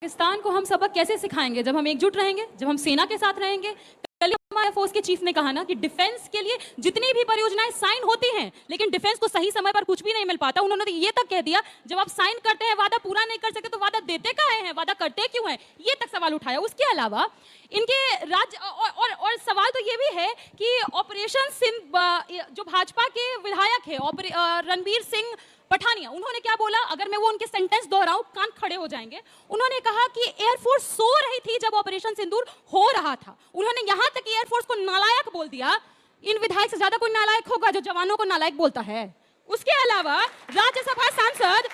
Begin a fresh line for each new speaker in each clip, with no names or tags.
पाकिस्तान को हम सबक कैसे सिखाएंगे? जब हम एकजुट रहेंगे, जब हम सेना के साथ रहेंगे। कल हमारे फोर्स के चीफ ने कहा ना कि डिफेंस के लिए जितनी भी परियोजनाएं साइन होती हैं, लेकिन डिफेंस को सही समय पर कुछ भी नहीं मिल पाता। उन्होंने तो ये तक कह दिया, जब आप साइन करते हैं, वादा पूरा नहीं कर सकते तो वादा देते काहे हैं, वादा करते क्यों हैं, ये तक सवाल उठाया। उसके अलावा इनके राज्य और सवाल तो ये भी है कि ऑपरेशन सिंध, जो भाजपा के विधायक है रणबीर सिंह पठानिया, उन्होंने क्या बोला, अगर मैं वो उनके सेंटेंस दोहराऊं कान खड़े हो जाएंगे। उन्होंने कहा कि एयरफोर्स सो रही थी जब ऑपरेशन सिंदूर हो रहा था। उन्होंने यहां तक एयरफोर्स को नालायक बोल दिया। इन विधायक से ज्यादा कोई नालायक होगा जो जवानों को नालायक बोलता है। उसके अलावा राज्यसभा सांसद,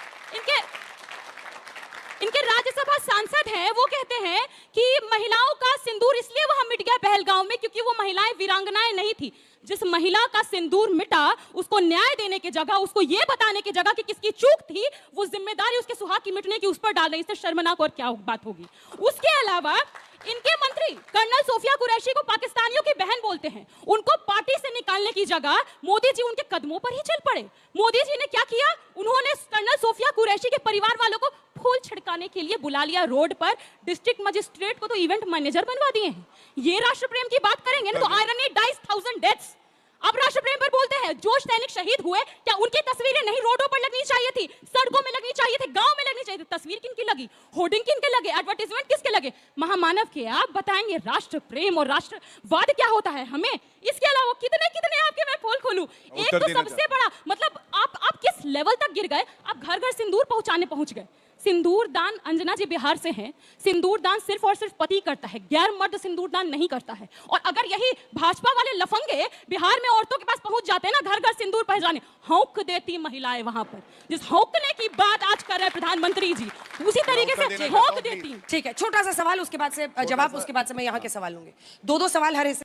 इनके राज्यसभा सांसद हैं, वो कहते हैं कि महिलाओं का सिंदूर इसलिए वहां मिट गया पहलगांव में क्योंकि वो महिलाएं वीरांगनाएं नहीं थी। जिस महिला का सिंदूर मिटा, उसको न्याय देने की जगह, उसको ये बताने की जगह कि किसकी चूक थी, वो जिम्मेदारी उसके सुहाग की मिटने की उस पर डाल रही। इससे शर्मनाक और क्या बात होगी। उसके अलावा इनके मंत्री कर्नल सोफिया कुरैशी को पाकिस्तानियों की बहन बोलते हैं। उनको पार्टी से निकालने की जगह मोदी जी उनके कदमों पर ही चल पड़े। मोदी जी ने क्या किया, उन्होंने कर्नल सोफिया कुरैशी के परिवार वालों को फूल छिड़काने के लिए बुला लिया रोड पर। डिस्ट्रिक्ट मजिस्ट्रेट को तो इवेंट मैनेजर बनवा दिए हैं। ये राष्ट्र प्रेम की बात करेंगे ना, तो आयरनी डाइज 1000 डेथ्स। अब राष्ट्र प्रेम पर बोलते हैं। जो सैनिक शहीद हुए, क्या उनकी तस्वीरें नहीं रोडों पर लगनी चाहिए थी, सड़कों में लगनी चाहिए थी, गांव में लगनी चाहिए थी? तस्वीर किनकी लगी, होर्डिंग किनके लगे, एडवर्टाइजमेंट किसके लगे? महामानव के। आप बताएंगे राष्ट्र प्रेम और राष्ट्रवाद क्या होता है हमें? इसके अलावा कितने कितने आपके मैं पोल खोलूं। एक तो सबसे बड़ा मतलब आप किस लेवल तक गिर गए, आप घर घर सिंदूर पहुंच गए। सिंदूर दान, अंजना जी बिहार से हैं, सिंदूर दान सिर्फ और सिर्फ पति करता है, गैर मर्द सिंदूर दान नहीं करता है। और अगर यही भाजपा वाले लफंगे बिहार में औरतों के पास पहुंच जाते हैं ना, घर घर सिंदूर पहचाने, हौंक देती महिलाएं वहां पर। जिस हौंकने की बात आज कर रहे हैं प्रधानमंत्री जी, उसी तरीके से हौंक देती।
ठीक है, छोटा सा सवाल, उसके बाद से जवाब, उसके बाद से मैं यहाँ के सवाल लूंगी। दो सवाल हर हिस्से